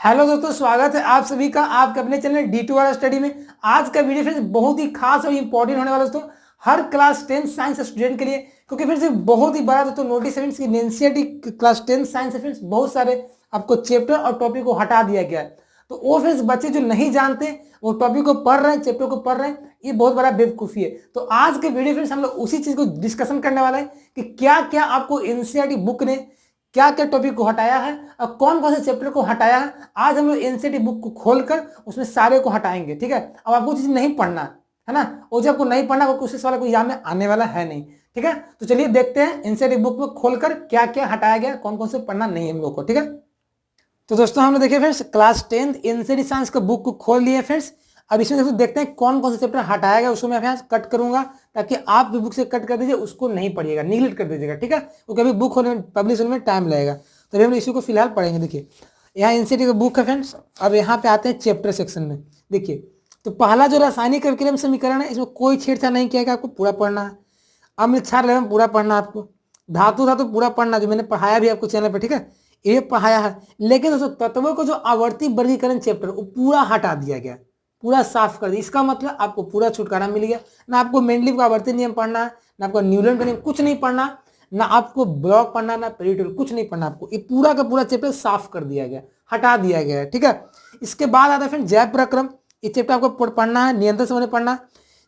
Hello दोस्तों, स्वागत है आप सभी का आपके अपने चैनल D2 वाला स्टडी में। आज का वीडियो फ्रेंड्स बहुत ही खास और इंपॉर्टेंट होने वाला दोस्तों, हर क्लास 10 साइंस स्टूडेंट के लिए, क्योंकि फ्रेंड्स बहुत ही बड़ा दोस्तों नोटिस है कि एनसीईआरटी क्लास 10 साइंस है फ्रेंड्स, बहुत सारे आपको चैप्टर और टॉपिक को हटा दिया गया है। तो वो फ्रेंड्स बच्चे जो नहीं जानते वो टॉपिक को पढ़ रहे हैं, चैप्टर को पढ़ रहे हैं, ये बहुत बड़ा बेवकूफी है। तो आज के वीडियो फ्रेंड्स हम लोग उसी चीज को डिस्कशन करने वाला है कि क्या क्या आपको एनसीईआरटी बुक ने क्या क्या टॉपिक को हटाया है और कौन कौन से चैप्टर को हटाया है। आज हम लोग एनसीईआरटी बुक को खोलकर उसमें सारे को हटाएंगे, ठीक है। अब आपको चीज नहीं पढ़ना है ना, वो जो आपको नहीं पढ़ना क्योंकि उससे वाला कोई एग्जाम में आने वाला है नहीं, ठीक है। तो चलिए देखते हैं एनसीईआरटी बुक में खोलकर क्या क्या हटाया गया, कौन कौन से पढ़ना नहीं है हम लोग को, ठीक है। तो दोस्तों हमने देखिए फ्रेंड्स क्लास 10 एनसीईआरटी साइंस का बुक को खोल लिए फ्रेंड्स। अब इसमें दोस्तों देखते हैं कौन कौन से चैप्टर हटाया गया, उसको मैं यहाँ कट करूंगा ताकि आप भी बुक से कट कर दीजिए, उसको नहीं पढ़िएगा, निगलेक्ट कर दीजिएगा, ठीक है। क्योंकि अभी बुक होने में पब्लिश होने में टाइम लगेगा, तो अभी हम इसी को फिलहाल पढ़ेंगे। देखिए यहाँ एनसीईआरटी का बुक है फ्रेंड्स। अब यहाँ पे आते हैं चैप्टर सेक्शन में। देखिए तो पहला जो रासायनिक अभिक्रिया समीकरण है, इसमें कोई छेड़छाड़ नहीं किया गया, आपको पूरा पढ़ना है। अम्ल क्षार लवण पूरा पढ़ना है आपको। धातु धातु पूरा पढ़ना, जो मैंने पढ़ाया भी आपको चैनल पर, ठीक है, ये पढ़ाया है। लेकिन दोस्तों तत्वों को जो आवर्ती वर्गीकरण चैप्टर वो पूरा हटा दिया गया, पूरा साफ कर दिया। इसका मतलब आपको पूरा छुटकारा मिल गया। ना आपको मेंडलीव का आवर्ती नियम पढ़ना है, ना आपको न्यूलन का नियम, कुछ नहीं पढ़ना, ना आपको ब्लॉक पढ़ना, ना पेरिटोल, कुछ नहीं पढ़ना आपको। ये पूरा का पूरा चैप्टर साफ कर दिया गया, हटा दिया गया है, ठीक है। इसके बाद आता है फिर जैव प्रक्रम। ये चैप्टर आपको पढ़ना है, नियंत्रण संबंधी पढ़ना है,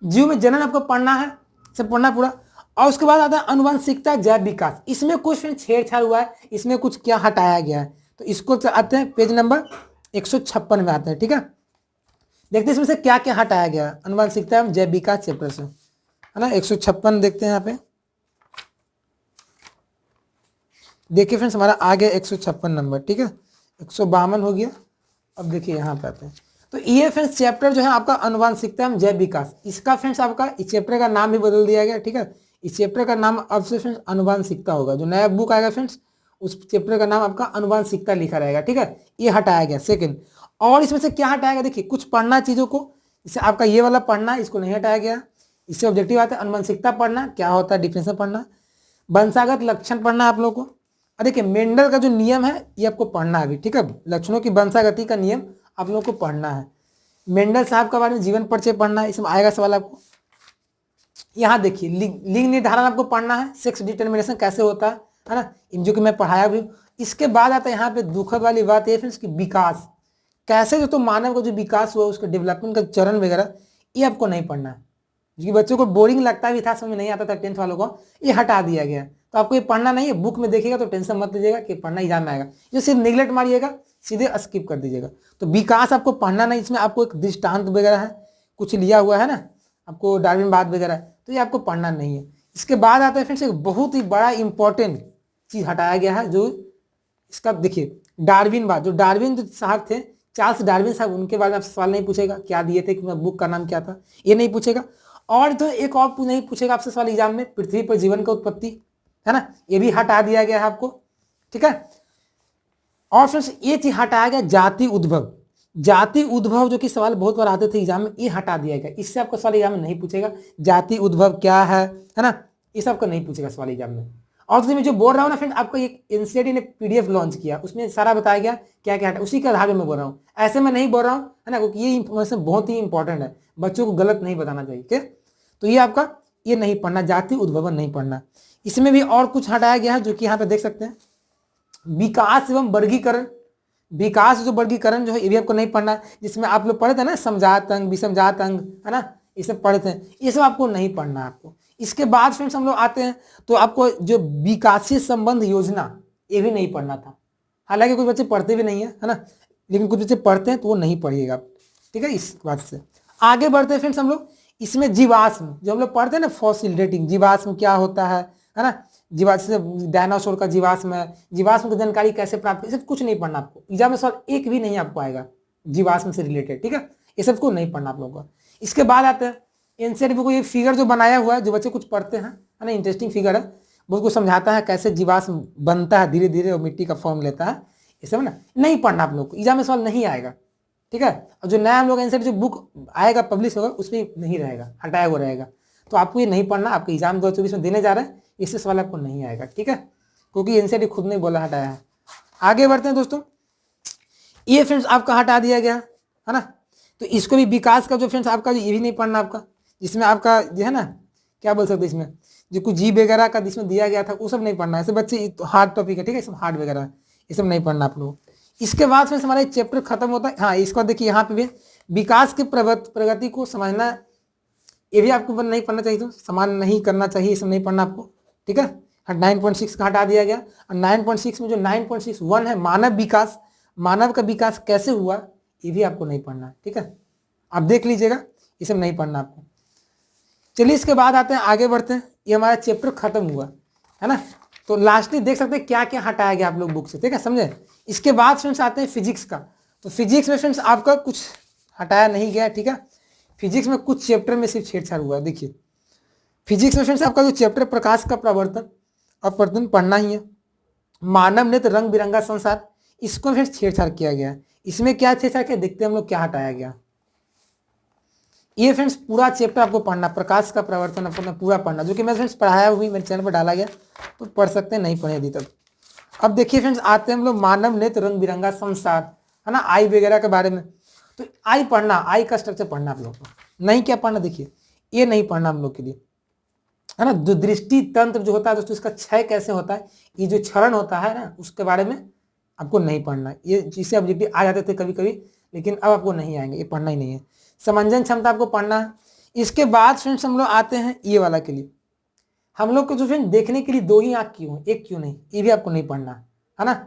जीव में जनन आपको पढ़ना है, सब पढ़ना पूरा। और उसके बाद आता है अनुवांशिकता जैव विकास। इसमें कुछ फिर छेड़छाड़ हुआ है, इसमें कुछ क्या हटाया गया है, तो इसको आते हैं पेज नंबर 156 में आते हैं, ठीक है। देखते हैं इसमें से क्या क्या हटाया गया अनुवांशिकता एवं जैव विकास चैप्टर से, है ना। 156 देखते हैं यहाँ पे। देखिए फ्रेंड्स हमारा आ गया 156 नंबर, ठीक है। 152 हो गया। अब देखिए यहाँ पे आते हैं। तो ये फ्रेंड्स चैप्टर जो है आपका अनुवांशिकता एवं जैव विकास, इसका फ्रेंड्स आपका इस चैप्टर का नाम भी बदल दिया गया, ठीक है। इस चैप्टर का नाम अब से फ्रेंड्स अनुवांशिकता होगा। जो नया बुक आएगा फ्रेंड्स उस चैप्टर का नाम आपका अनुवांशिकता लिखा रहेगा, ठीक है। ये हटाया गया सेकंड। और इसमें से क्या हटाया गया, देखिए कुछ पढ़ना चीजों को, इससे आपका ये वाला पढ़ना, इसको नहीं हटाया गया। इससे ऑब्जेक्टिव आता है अनुवांशिकता पढ़ना, क्या होता है डिफिनेशन पढ़ना, वंशागत लक्षण पढ़ना आप लोगों को। और देखिए मेंडल का जो नियम है ये आपको पढ़ना है अभी, ठीक है। लक्षणों की वंशागति का नियम आप लोगों को पढ़ना है। मेंडल साहब के बारे में जीवन परिचय पढ़ना है, इसमें आएगा सवाल आपको। यहाँ देखिए लिंग निर्धारण आपको पढ़ना है, सेक्स डिटर्मिनेशन कैसे होता है ना, जो कि मैं पढ़ाया भी। इसके बाद आता है यहाँ पे दुखद वाली बात ये फ्रेंड्स कि विकास कैसे, जो तो मानव का जो विकास हुआ उसके डेवलपमेंट का चरण वगैरह, ये आपको नहीं पढ़ना है, क्योंकि बच्चों को बोरिंग लगता भी था, समझ नहीं आता था 10th वालों को, ये हटा दिया गया। तो आपको ये पढ़ना नहीं है, बुक में देखिएगा तो टेंशन मत लीजिएगा कि पढ़ना एग्जाम में आएगा, ये सिर्फ निगलेक्ट मारिएगा, सीधे स्किप कर दीजिएगा। तो विकास आपको पढ़ना नहीं, इसमें आपको एक दृष्टांत वगैरह है, कुछ लिया हुआ है ना आपको, डार्विनवाद वगैरह, तो ये आपको पढ़ना नहीं है। इसके बाद आता है फ्रेंड्स एक बहुत ही बड़ा इंपॉर्टेंट चीज हटाया गया है, जो इसका देखिए डार्विनवाद। जो डार्विन जो साहब थे, चार्ल्स डार्विन साहब, उनके बारे में आपसे सवाल नहीं पूछेगा, क्या दिए थे, कि बुक का नाम क्या था, ये नहीं पूछेगा। और तो एक और नहीं पूछेगा आपसे सवाल एग्जाम में, पृथ्वी पर जीवन का उत्पत्ति, है ना, ये भी हटा दिया गया है आपको, ठीक है। और फ्रेंड्स ये चीज हटाया गया जाति उद्भव। जाति उद्भव जो कि सवाल बहुत बार आते थे एग्जाम में, ये हटा दिया गया। इससे आपको सवाल एग्जाम में नहीं पूछेगा, जाति उद्भव क्या है ना, ये सब आपको नहीं पूछेगा सवाल एग्जाम में। और मैं जो बोल रहा हूँ ना फ्रेंड, आपको एक एनसीईआरटी ने पीडीएफ लॉन्च किया, उसमें सारा बताया गया क्या क्या हटा, उसी के आधार पर मैं बोल रहा हूँ, ऐसे में नहीं बोल रहा हूँ, है ना, क्योंकि ये इंफॉर्मेशन बहुत ही इंपॉर्टेंट है, बच्चों को गलत नहीं बताना चाहिए, ठीक। तो ये आपका ये नहीं पढ़ना, जाति उद्भवन नहीं पढ़ना। इसमें भी और कुछ हटाया गया है, जो कि यहाँ पे देख सकते हैं, विकास एवं वर्गीकरण। विकास जो वर्गीकरण जो है ये भी आपको नहीं पढ़ना है, जिसमें आप लोग पढ़े थे ना समजात अंग, विषमजात अंग, है ना, ये सब पढ़े थे, ये सब आपको नहीं पढ़ना है आपको। इसके बाद फ्रेंड्स हम लोग आते हैं, तो आपको जो विकासीय संबंध योजना, ये भी नहीं पढ़ना था। हालांकि कुछ बच्चे पढ़ते भी नहीं है ना, लेकिन कुछ बच्चे पढ़ते हैं तो वो नहीं पढ़िएगा, ठीक है। इस बात से आगे बढ़ते हैं फ्रेंड्स हम लोग। इसमें जीवाश्म जो हम लोग पढ़ते हैं ना, फॉसिल डेटिंग, जीवाश्म क्या होता है ना, जीवाश्म डायनासोर का जीवाश्म है, जीवाश्म की जानकारी कैसे प्राप्त, ये सब कुछ नहीं पढ़ना आपको। एग्जाम में सवाल एक भी नहीं आपको आएगा जीवाश्म से रिलेटेड, ठीक है, ये सब को नहीं पढ़ना आप लोगों को। इसके बाद आते हैं एनसीईआरटी को ये फिगर जो बनाया हुआ है, जो बच्चे कुछ पढ़ते हैं, है ना, इंटरेस्टिंग फिगर है, वो उसको समझाता है कैसे जीवाश्म बनता है धीरे धीरे और मिट्टी का फॉर्म लेता है, ये सब ना नहीं पढ़ना आप लोग को, एग्जाम में सवाल नहीं आएगा, ठीक है। और जो नया हम लोग एनसीईआरटी जो बुक आएगा पब्लिश होगा उसमें नहीं रहेगा, हटाया हुआ रहेगा। तो आपको ये नहीं पढ़ना, आपको एग्जाम 2024 में देने जा रहे हैं, इससे सवाल आपको नहीं आएगा, ठीक है, क्योंकि एनसीईआरटी खुद ने बोला हटाया है। आगे बढ़ते हैं दोस्तों। ये फ्रेंड्स आपका हटा दिया गया है ना। तो इसको भी विकास का जो फ्रेंड्स आपका ये भी नहीं पढ़ना आपका, जिसमें आपका जो है ना क्या बोल सकते हैं इसमें जो कुछ जी वगैरह का जिसमें दिया गया था वो सब नहीं पढ़ना है। ऐसे बच्चे हार्ड टॉपिक है, ठीक है, सब हार्ड वगैरह ये सब नहीं पढ़ना आप लोग। इसके बाद फ्रेंड्स हमारा चैप्टर खत्म होता है। हाँ, इसको देखिए यहाँ पे भी विकास की प्रगति को समझना, ये भी आपको नहीं पढ़ना चाहिए, तो समान नहीं करना चाहिए, ये सब नहीं पढ़ना आपको, ठीक है। 9.6 का हटा दिया गया। और 9.6 में जो 9.61 है मानव विकास, मानव का विकास कैसे हुआ ये भी आपको नहीं पढ़ना, ठीक है, आप देख लीजिएगा, ये सब नहीं पढ़ना आपको। चलिए इसके बाद आते हैं, आगे बढ़ते हैं। ये हमारा चैप्टर खत्म हुआ है ना। तो लास्टली देख सकते हैं क्या क्या हटाया गया आप लोग बुक से, ठीक है, समझे। इसके बाद फ्रेंड्स आते हैं फिजिक्स का। तो फिजिक्स में फ्रेंड्स आपका कुछ हटाया नहीं गया, ठीक है। फिजिक्स में कुछ चैप्टर में सिर्फ छेड़छाड़ हुआ है। देखिए फिजिक्स में फ्रेंड्स आपका जो चैप्टर प्रकाश का प्रवर्तन अपवर्तन पढ़ना ही है। मानव नेत्र रंग बिरंगा संसार, इसको फ्रेंड्स छेड़छाड़ किया गया है। इसमें क्या छेड़छाड़ किया देखते हैं हम लोग, क्या हटाया गया। ये फ्रेंड्स पूरा चैप्टर आपको पढ़ना, प्रकाश का प्रवर्तन अपना पूरा पढ़ना, जो कि मैं फ्रेंड्स पढ़ाया हुई मेरे चैनल पर डाला गया, तो पढ़ सकते हैं, नहीं पढ़े अभी तक। अब देखिए फ्रेंड्स आते हैं हम लोग मानव नेत्र रंग बिरंगा संसार, है ना, आई वगैरह के बारे में। तो आई पढ़ना, आई का स्ट्रक्चर पढ़ना आप लोग को, नहीं क्या पढ़ना, देखिए ये नहीं पढ़ना हम लोग के लिए, है ना। जो दृष्टि तंत्र जो होता है दोस्तों, इसका क्षय कैसे होता है, ये जो क्षरण होता है ना, उसके बारे में आपको नहीं पढ़ना। ये जिससे ऑब्जेक्टिव आ जाते थे कभी कभी, लेकिन अब आपको नहीं आएंगे, ये पढ़ना ही नहीं है। समंजन क्षमता आपको पढ़ना है। इसके बाद फ्रेंड्स हम लोग आते हैं ये वाला के लिए। हम लोग को जो फ्रेंड देखने के लिए दो ही आंख क्यों, एक क्यों नहीं, ये भी आपको नहीं पढ़ना है ना,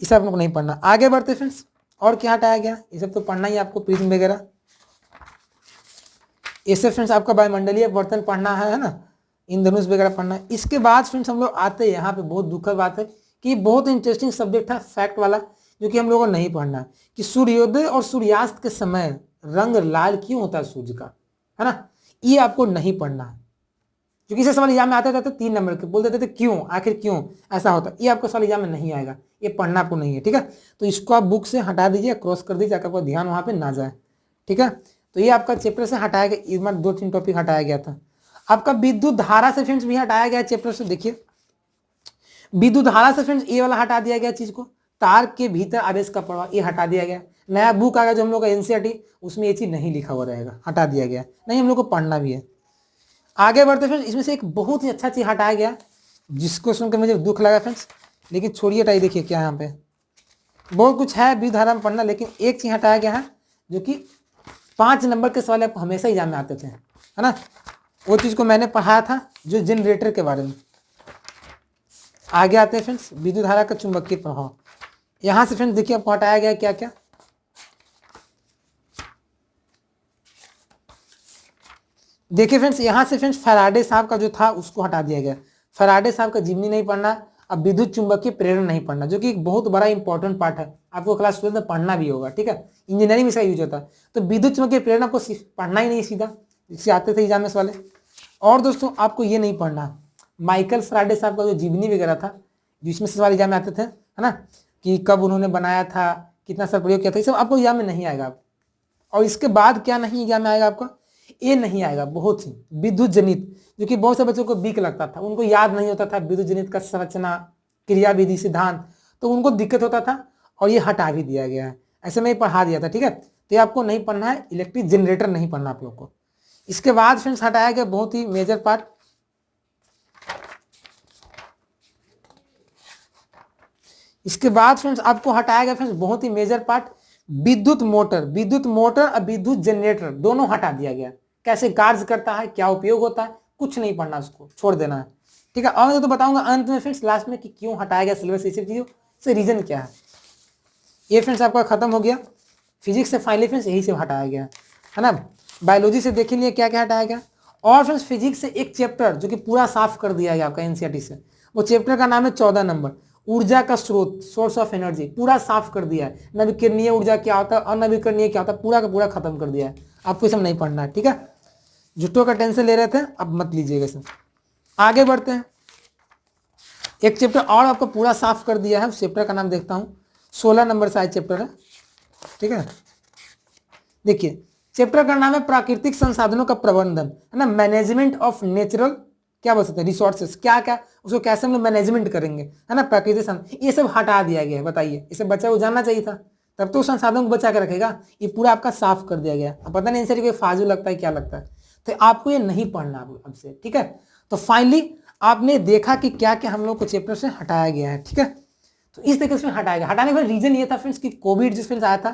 इसे आप लोग को नहीं पढ़ना। आगे बढ़ते फ्रेंड्स, और क्या हटाया गया, ये सब तो पढ़ना ही आपको, प्रिज्म वगैरह ये सब फ्रेंड्स आपका वायुमंडलीय वर्तन पढ़ना है ना, इंद्रधनुष वगैरह पढ़ना है। इसके बाद फ्रेंड्स हम लोग आते हैं यहाँ पे, बहुत दुखद बात है कि बहुत इंटरेस्टिंग सब्जेक्ट है फैक्ट वाला, जो कि हम लोगों को नहीं पढ़ना है, कि सूर्योदय और सूर्यास्त के समय रंग लाल क्यों होता है सूर्य का, है ना, ये आपको नहीं पढ़ना है। क्योंकि इसे सवाल एग्जाम में आते रहते 3 नंबर के, बोल देते थे क्यों, आखिर क्यों ऐसा होता है, ये आपको सवाल एग्जाम में नहीं आएगा, ये पढ़ना आपको नहीं है, ठीक है। तो इसको आप बुक से हटा दीजिए, क्रॉस कर दीजिए, आपका ध्यान वहाँ पे ना जाए, ठीक है। तो ये आपका चैप्टर से हटाया गया, इस बार 2-3 टॉपिक हटाया गया था। आपका विद्युत धारा से फ्रेंड्स भी हटाया गया चैप्टर से। देखिए विद्युत धारा से फ्रेंड्स ये वाला हटा दिया गया चीज को, तार के भीतर आवेश का प्रवाह, ये हटा दिया गया। नया बुक आ गया जो हम लोग का एनसीईआरटी, उसमें ये चीज नहीं लिखा हुआ रहेगा, हटा दिया गया, नहीं हम लोग को पढ़ना भी है। आगे बढ़ते फ्रेंड्स, इसमें से एक बहुत ही अच्छा चीज हटाया गया, जिसको सुनकर मुझे दुख लगा फ्रेंड्स, लेकिन छोड़िए हटाइए। देखिए क्या यहाँ पे बहुत कुछ है विद्युत धारा में पढ़ना, लेकिन एक चीज हटाया गया है जो कि 5 नंबर के सवाल आपको हमेशा एग्जाम में आते थे, है ना। वो चीज को मैंने पढ़ाया था, जो जनरेटर के बारे में। आगे आते हैं फ्रेंड्स, विद्युत धारा का चुंबकीय प्रभाव। यहां से फ्रेंड्स देखिए आपको हटाया गया क्या क्या। देखिए फ्रेंड्स यहां से फ्रेंड्स फैराडे साहब का जो था उसको हटा दिया गया। फैराडे साहब का जीवनी नहीं पढ़ना। अब विद्युत चुंबकीय प्रेरण नहीं पढ़ना, जो कि एक बहुत बड़ा इंपॉर्टेंट पार्ट है, आपको क्लास 12 में पढ़ना भी होगा, ठीक है, इंजीनियरिंग में इसका यूज होता है। तो विद्युत चुंबकीय प्रेरण आपको पढ़ना ही नहीं सीधा, इससे आते थे एग्जाम में वाले। और दोस्तों आपको ये नहीं पढ़ना, माइकल फैराडे साहब का जो जीवनी वगैरह था, जिसमें से सवाल एग्जाम में आते थे, है ना, कि कब उन्होंने बनाया था, कितना सर प्रयोग किया था, ये सब आपको एग्जाम में नहीं आएगा। और इसके बाद क्या नहीं एग्जाम में आएगा आपका, ये नहीं आएगा बहुत ही विद्युत जनित, जो कि बहुत से बच्चों को बीक लगता था, उनको याद नहीं होता था विद्युत जनित का संरचना, क्रिया विधि, सिद्धांत, तो उनको दिक्कत होता था, और ये हटा भी दिया गया है, ऐसे में पढ़ा दिया था, ठीक है। तो ये आपको नहीं पढ़ना है, इलेक्ट्रिक जनरेटर नहीं पढ़ना आप लोग को। इसके बाद फ्रेंड्स हटाया गया बहुत ही मेजर पार्ट, इसके बाद फ्रेंड्स आपको हटाया गया फ्रेंड्स बहुत ही मेजर पार्ट, विद्युत मोटर। विद्युत मोटर और विद्युत जनरेटर दोनों हटा दिया गया, कैसे कार्य करता है, क्या उपयोग होता है, कुछ नहीं पढ़ना, उसको छोड़ देना है, ठीक है। और तो बताऊंगा अंत में फ्रेंड्स लास्ट में कि क्यों हटाया गया सिलेबस, इसी चीजों से रीजन क्या है। ये फ्रेंड्स आपका खत्म हो गया। फिजिक्स से फाइनली फ्रेंड्स यही से हटाया गया, है ना। बायोलॉजी से देख लिए क्या क्या हटाया गया। और फ्रेंड्स फिजिक्स से एक चैप्टर जो कि पूरा साफ कर दिया गया आपका एनसीईआरटी से, वो चैप्टर का नाम है 14 नंबर, ऊर्जा का स्रोत, सोर्स ऑफ एनर्जी, पूरा साफ कर दिया है। नवीकरणीय ऊर्जा क्या होता है, अनवीकरणीय क्या होता है, पूरा का पूरा खत्म कर दिया है, आपको ये सब नहीं पढ़ना है, ठीक है। झुट्टों का टेंशन ले रहे थे, अब मत लीजिएगा सब। आगे बढ़ते हैं, एक चैप्टर और आपको पूरा साफ कर दिया है, उस चैप्टर का नाम देखता हूँ, 16 नंबर से आया चैप्टर है, ठीक है। देखिए चैप्टर का नाम है प्राकृतिक संसाधनों का प्रबंधन, है ना, मैनेजमेंट ऑफ नेचुरल, क्या बोल सकते हैं, रिसोर्सेस, क्या क्या उसको कैसे हम लोग मैनेजमेंट करेंगे, है ना, प्राकृतिक संसाधन, ये सब हटा दिया गया है। बताइए, इसे बच्चा को जानना चाहिए था, तब तो उस संसाधन को बचा के रखेगा। ये पूरा आपका साफ कर दिया गया। अब पता नहीं एनसीईआरटी को फाजू लगता है क्या लगता है, तो आपको ये नहीं पढ़ना अब से, ठीक है। तो फाइनली आपने देखा कि क्या क्या हम लोग को चैप्टर से हटाया गया है, ठीक है। तो इस तरीके से हटाया गया। हटाने का रीजन ये था फ्रेंड्स कि कोविड जिस फ्रेंड्स आया था,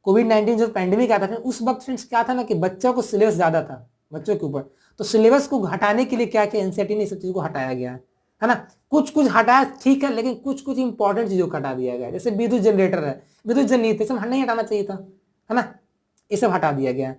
कोविड-19 जो पैंडेमिक आया था, उस वक्त फ्रेंड्स क्या था ना कि बच्चों को सिलेबस ज्यादा था बच्चों के ऊपर, तो सिलेबस को हटाने के लिए क्या किया एनसीईआरटी ने, इस सब चीज को हटाया गया है ना। कुछ कुछ हटाया ठीक है, लेकिन कुछ कुछ इंपॉर्टेंट चीजों को हटा दिया गया, जैसे विद्युत जनरेटर है, विद्युत जनरेटर सब नहीं हटाना चाहिए था, है ना, ये सब हटा दिया गया।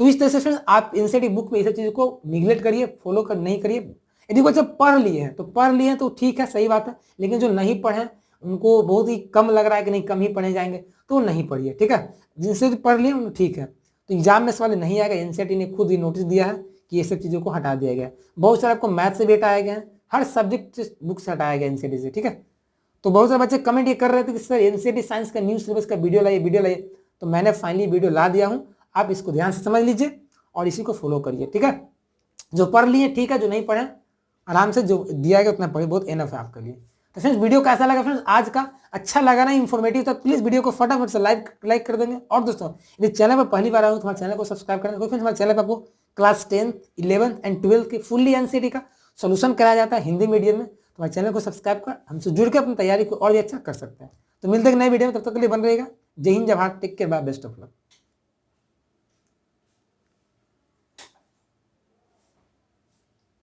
तो इस तरह से फ्रेंड्स आप एनसीईआरटी बुक में ये सब चीजों को निगलेक्ट करिए, फॉलो कर नहीं करिए। यदि वो जब पढ़ लिए हैं तो पढ़ लिए हैं तो ठीक है, सही बात है, लेकिन जो नहीं पढ़े उनको बहुत ही कम लग रहा है कि नहीं कम ही पढ़े जाएंगे, तो नहीं पढ़िए, ठीक है। जिनसे पढ़ लिए उनको ठीक है। तो एग्जाम में सवाल नहीं आएगा, एनसीईआरटी ने खुद ही नोटिस दिया है कि ये सब चीजों को हटा दिया गया। बहुत सारे आपको मैथ से भी हटाया गया है, हर सब्जेक्ट से बुक से हटाया गया एनसीईआरटी से, ठीक है। तो बहुत सारे बच्चे कमेंट ये कर रहे थे कि सर एनसीईआरटी साइंस का न्यू सिलेबस का वीडियो लाइए, तो मैंने फाइनली वीडियो ला दिया हूँ। आप इसको ध्यान से समझ लीजिए और इसी को फॉलो करिए, ठीक है। जो पढ़ लिए ठीक है, जो नहीं पढ़े आराम से जो दिया गया उतना पढ़िए, बहुत एनफ है आपके लिए। तो फ्रेंड्स वीडियो कैसा लगा फ्रेंड्स आज का, अच्छा लगा ना, इन्फॉर्मेटिव, तो प्लीज वीडियो को फटाफट से लाइक कर देंगे। और दोस्तों यदि चैनल पर पहली बार आए हो तो हमारे चैनल को सब्सक्राइब करें, क्योंकि हमारे चैनल पर आपको class 10th 11th and 12th के फुल्ली एनसीईआरटी का सोल्यूशन कराया जाता है हिंदी मीडियम में। तो हमारे चैनल को सब्सक्राइब कर हमसे जुड़ के अपनी तैयारी को और भी अच्छा कर सकते हैं। तो मिलते हैं नए वीडियो में, तब तक के लिए बन रहेगा। जय हिंद, जय Bharat, take care, bye, best of luck.